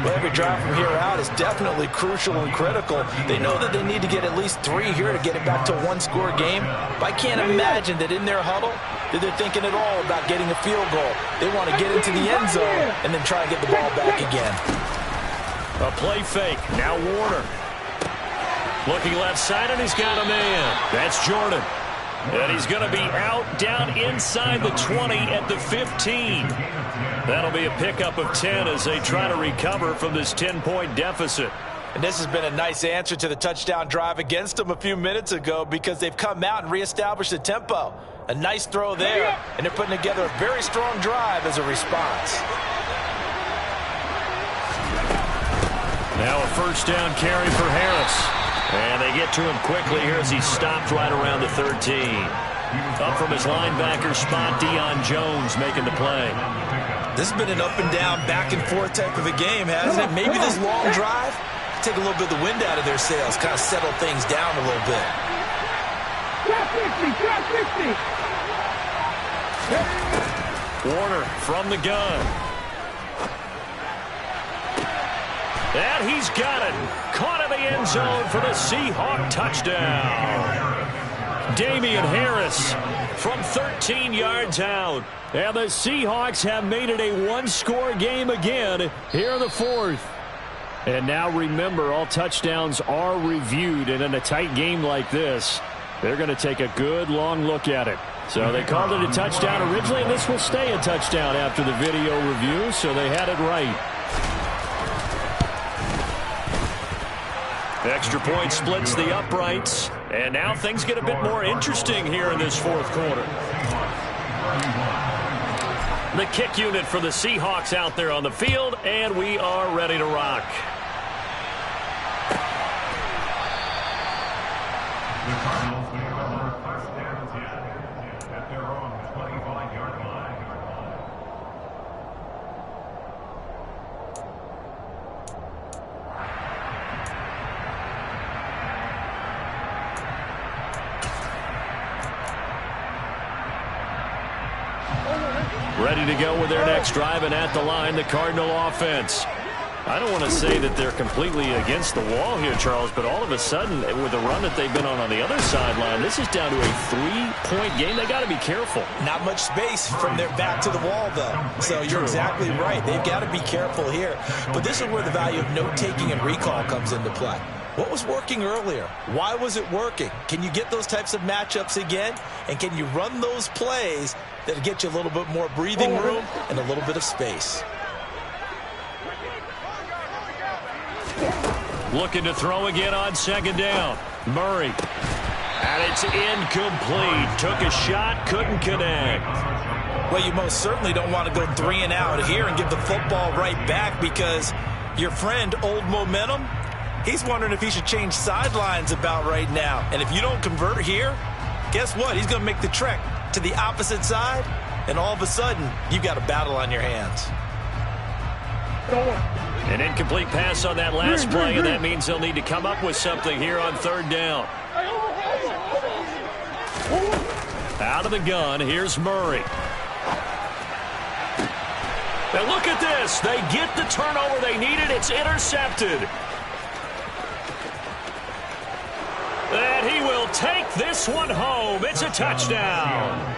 Well, every drive from here out is definitely crucial and critical. They know that they need to get at least 3 here to get it back to a one-score game. But I can't imagine that in their huddle that they're thinking at all about getting a field goal. They want to get into the end zone and then try and get the ball back again. A play fake. Now Warner. Looking left side, and he's got a man. That's Jordan. And he's going to be out down inside the 20 at the 15. That'll be a pickup of 10 as they try to recover from this 10-point deficit. And this has been a nice answer to the touchdown drive against them a few minutes ago because they've come out and reestablished the tempo. A nice throw there, and they're putting together a very strong drive as a response. Now a first down carry for Harris. And they get to him quickly here as he stopped right around the 13. Up from his linebacker spot, Deion Jones making the play. This has been an up and down, back and forth type of a game, hasn't it? Maybe this long drive, take a little bit of the wind out of their sails, kind of settle things down a little bit. Warner from the gun. And he's got it. Caught in the end zone for the Seahawk touchdown. Damian Harris from 13 yards out. And the Seahawks have made it a one-score game again here in the 4th. And now remember, all touchdowns are reviewed. And in a tight game like this, they're going to take a good long look at it. So they called it a touchdown originally, and this will stay a touchdown after the video review, so they had it right. Extra point splits the uprights, and now things get a bit more interesting here in this 4th quarter. The kick unit for the Seahawks out there on the field, and we are ready to rock. The Cardinals pick up on first down 10 at their own 25-yard line. Ready to go with their next drive, and at the line, the Cardinal offense. I don't want to say that they're completely against the wall here, Charles, but all of a sudden, with the run that they've been on the other sideline, this is down to a 3-point game. They got to be careful. Not much space from their back to the wall, though. So you're exactly right. They've got to be careful here. But this is where the value of note-taking and recall comes into play. What was working earlier? Why was it working? Can you get those types of matchups again? And can you run those plays that get you a little bit more breathing room and a little bit of space? Looking to throw again on 2nd down. Murray. And it's incomplete. Took a shot, couldn't connect. Well, you most certainly don't want to go 3 and out here and give the football right back because your friend, Old Momentum, he's wondering if he should change sidelines about right now. And if you don't convert here, guess what? He's going to make the trek to the opposite side, and all of a sudden, you've got a battle on your hands. An incomplete pass on that last play, and that means they'll need to come up with something here on 3rd down. Out of the gun, here's Murray. Now look at this. They get the turnover they needed. It's intercepted. And he will take this one home. It's a touchdown.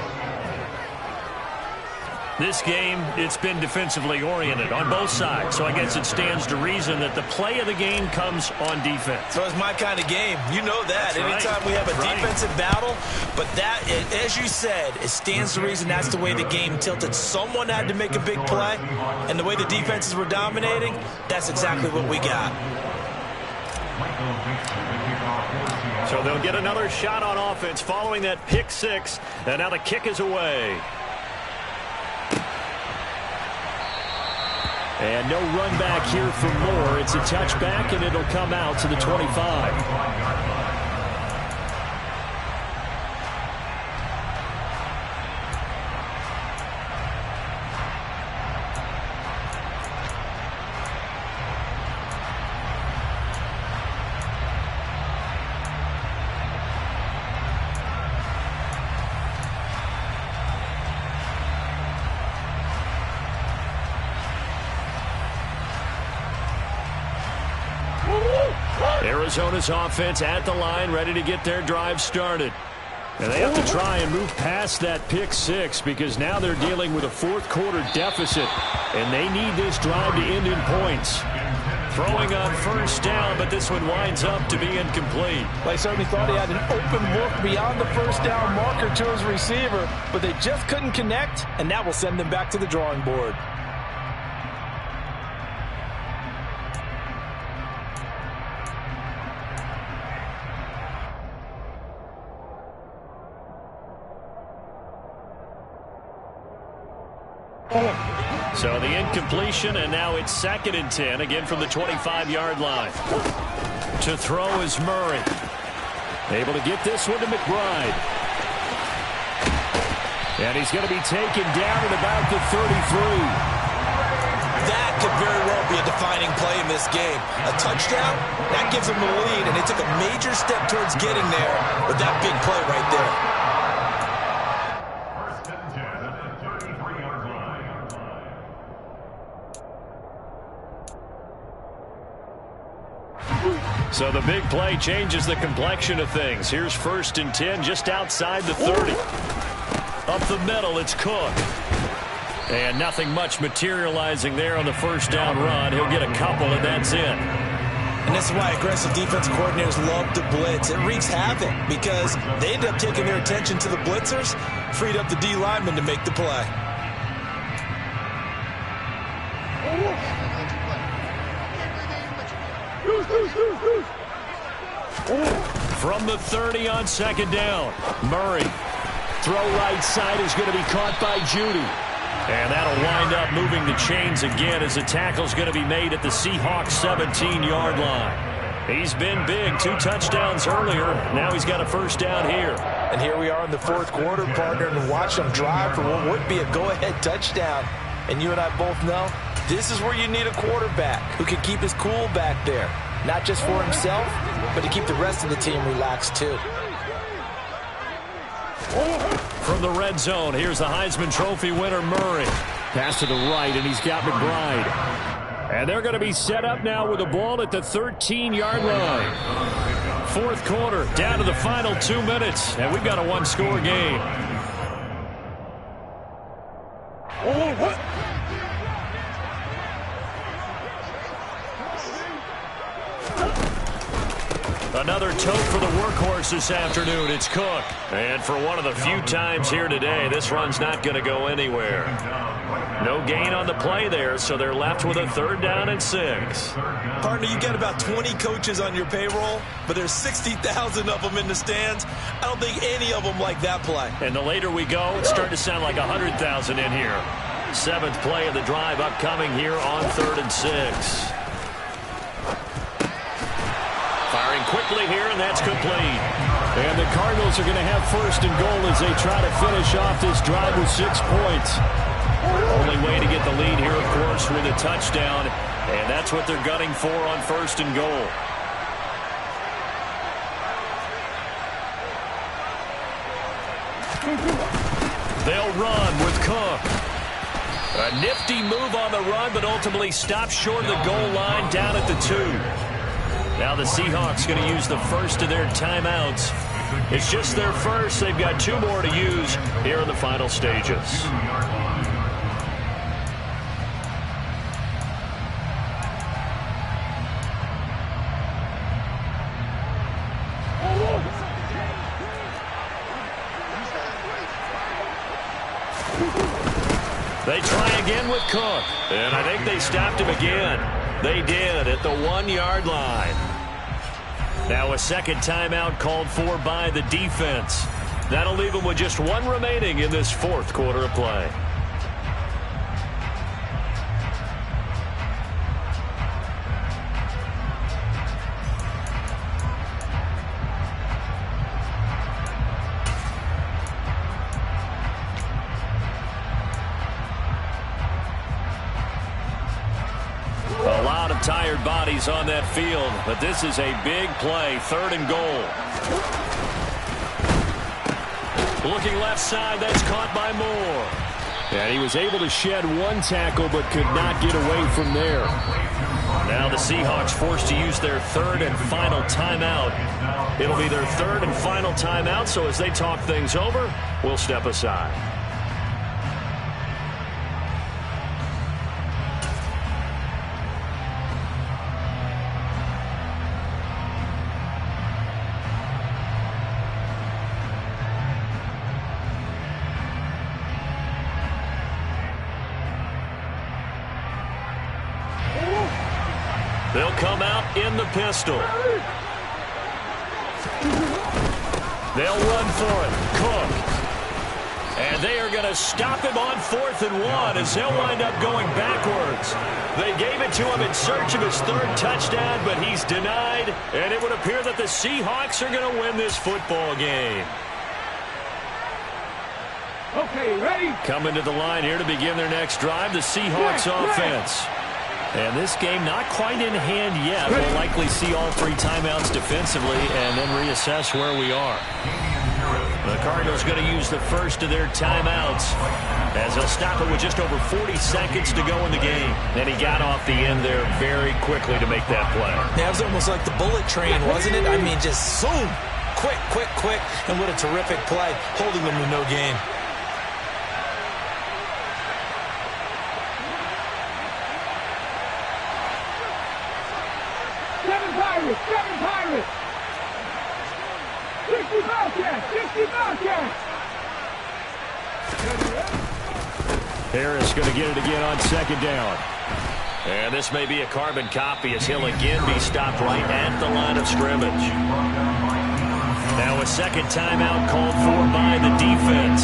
This game, it's been defensively oriented on both sides, so I guess it stands to reason that the play of the game comes on defense. So it's my kind of game. You know that. Anytime we have a defensive battle, but that, as you said, it stands to reason that's the way the game tilted. Someone had to make a big play, and the way the defenses were dominating, that's exactly what we got. So they'll get another shot on offense following that pick six, and now the kick is away. And no run back here for Moore. It's a touchback, and it'll come out to the 25. Arizona's offense at the line, ready to get their drive started. And they have to try and move past that pick six because now they're dealing with a fourth-quarter deficit, and they need this drive to end in points. Throwing on first down, but this one winds up to be incomplete. They certainly thought he had an open look beyond the first down marker to his receiver, but they just couldn't connect, and that will send them back to the drawing board. So the incompletion, and now it's 2nd and 10, again from the 25-yard line. To throw is Murray. Able to get this one to McBride. And he's going to be taken down at about the 33. That could very well be a defining play in this game. A touchdown, that gives them the lead, and they took a major step towards getting there with that big play right there. So the big play changes the complexion of things. Here's 1st and 10 just outside the 30. Up the middle, it's Cook. And nothing much materializing there on the first down run. He'll get a couple, and that's it. And this is why aggressive defensive coordinators love to blitz. It wreaks havoc because they end up taking their attention to the blitzers, freed up the D lineman to make the play. From the 30 on 2nd down, Murray. Throw right side is going to be caught by Judy. And that'll wind up moving the chains again as the tackle's going to be made at the Seahawks 17-yard line. He's been big, 2 touchdowns earlier. Now he's got a first down here. And here we are in the 4th quarter, partner, and watch them drive for what would be a go-ahead touchdown. And you and I both know this is where you need a quarterback who can keep his cool back there. Not just for himself, but to keep the rest of the team relaxed too. From the red zone, here's the Heisman Trophy winner, Murray. Pass to the right, and he's got McBride. And they're going to be set up now with the ball at the 13-yard line. 4th quarter, down to the final 2 minutes, and we've got a 1-score game. Another tote for the workhorse this afternoon. It's Cook. And for one of the few times here today, this run's not going to go anywhere. No gain on the play there, so they're left with a 3rd down and 6. Partner, you got about 20 coaches on your payroll, but there's 60,000 of them in the stands. I don't think any of them like that play. And the later we go, it's starting to sound like 100,000 in here. 7th play of the drive upcoming here on 3rd and 6. Firing quickly here, and that's complete. And the Cardinals are going to have 1st and goal as they try to finish off this drive with 6 points. Only way to get the lead here, of course, with a touchdown. And that's what they're gunning for on 1st and goal. They'll run with Cook. A nifty move on the run, but ultimately stopped short of the goal line down at the 2. Now the Seahawks going to use the first of their timeouts. It's just their first. They've got 2 more to use here in the final stages. They try again with Cook, and I think they stopped him again. They did at the 1-yard line. Now a second timeout called for by the defense. That'll leave them with just 1 remaining in this 4th quarter of play. A lot of tired bodies on that field, but this is a big play, 3rd and goal. Looking left side, that's caught by Moore. And he was able to shed 1 tackle, but could not get away from there. Now the Seahawks forced to use their 3rd and final timeout. It'll be their 3rd and final timeout, so as they talk things over, we'll step aside. They'll come out in the pistol. They'll run for it. Cook. And they are going to stop him on 4th and 1 as he'll wind up going backwards. They gave it to him in search of his 3rd touchdown, but he's denied. And it would appear that the Seahawks are going to win this football game. Okay, ready? Coming to the line here to begin their next drive, the Seahawks offense. And this game not quite in hand yet. We'll likely see all 3 timeouts defensively and then reassess where we are. The Cardinals going to use the first of their timeouts as they'll stop it with just over 40 seconds to go in the game. And he got off the end there very quickly to make that play. Yeah, it was almost like the bullet train, wasn't it? I mean, just zoom. Quick, quick, quick. And what a terrific play, holding them to no gain. Seven Pirates! 60 Bobcats! 60 Bobcats! Harris going to get it again on 2nd down. And this may be a carbon copy as he'll again be stopped right at the line of scrimmage. Now a 2nd timeout called for by the defense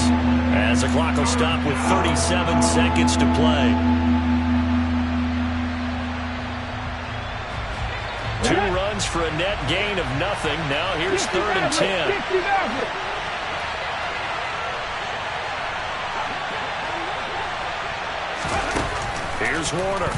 as the clock will stop with 37 seconds to play. 2 runs for a net gain of nothing. Now here's 3rd and 10. Here's Warner.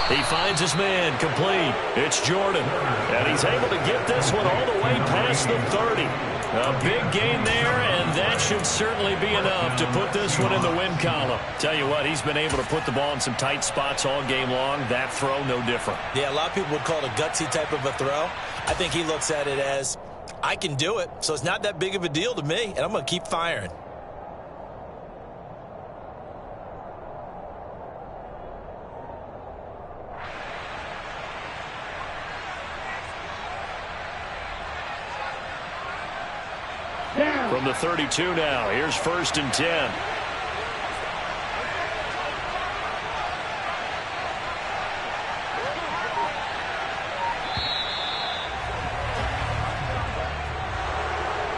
He finds his man complete. It's Jordan. And he's able to get this one all the way past the 30. A big gain there, and that should certainly be enough to put this one in the win column. Tell you what, he's been able to put the ball in some tight spots all game long. That throw, no different. Yeah, a lot of people would call it a gutsy type of a throw. I think he looks at it as, I can do it, so it's not that big of a deal to me, and I'm going to keep firing. From the 32 now, here's 1st and 10.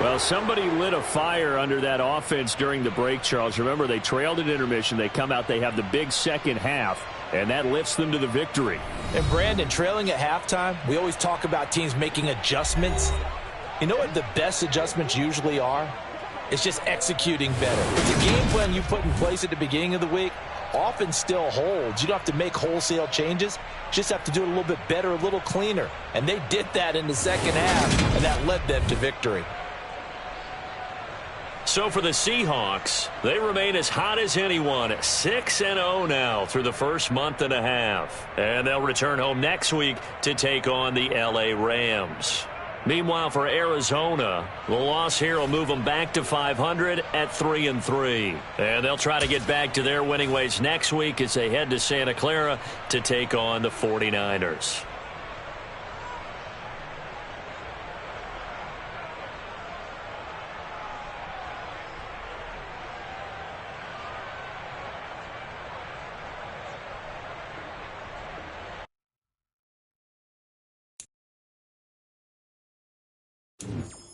Well, somebody lit a fire under that offense during the break, Charles. Remember, they trailed at intermission. They come out, they have the big second half, and that lifts them to the victory. And Brandon, trailing at halftime, we always talk about teams making adjustments. You know what the best adjustments usually are? It's just executing better. It's a game plan you put in place at the beginning of the week often still holds. You don't have to make wholesale changes. You just have to do it a little bit better, a little cleaner. And they did that in the second half, and that led them to victory. So for the Seahawks, they remain as hot as anyone, 6-0 now through the first month and a half. And they'll return home next week to take on the L.A. Rams. Meanwhile, for Arizona, the loss here will move them back to 500 at 3-3. And they'll try to get back to their winning ways next week as they head to Santa Clara to take on the 49ers. You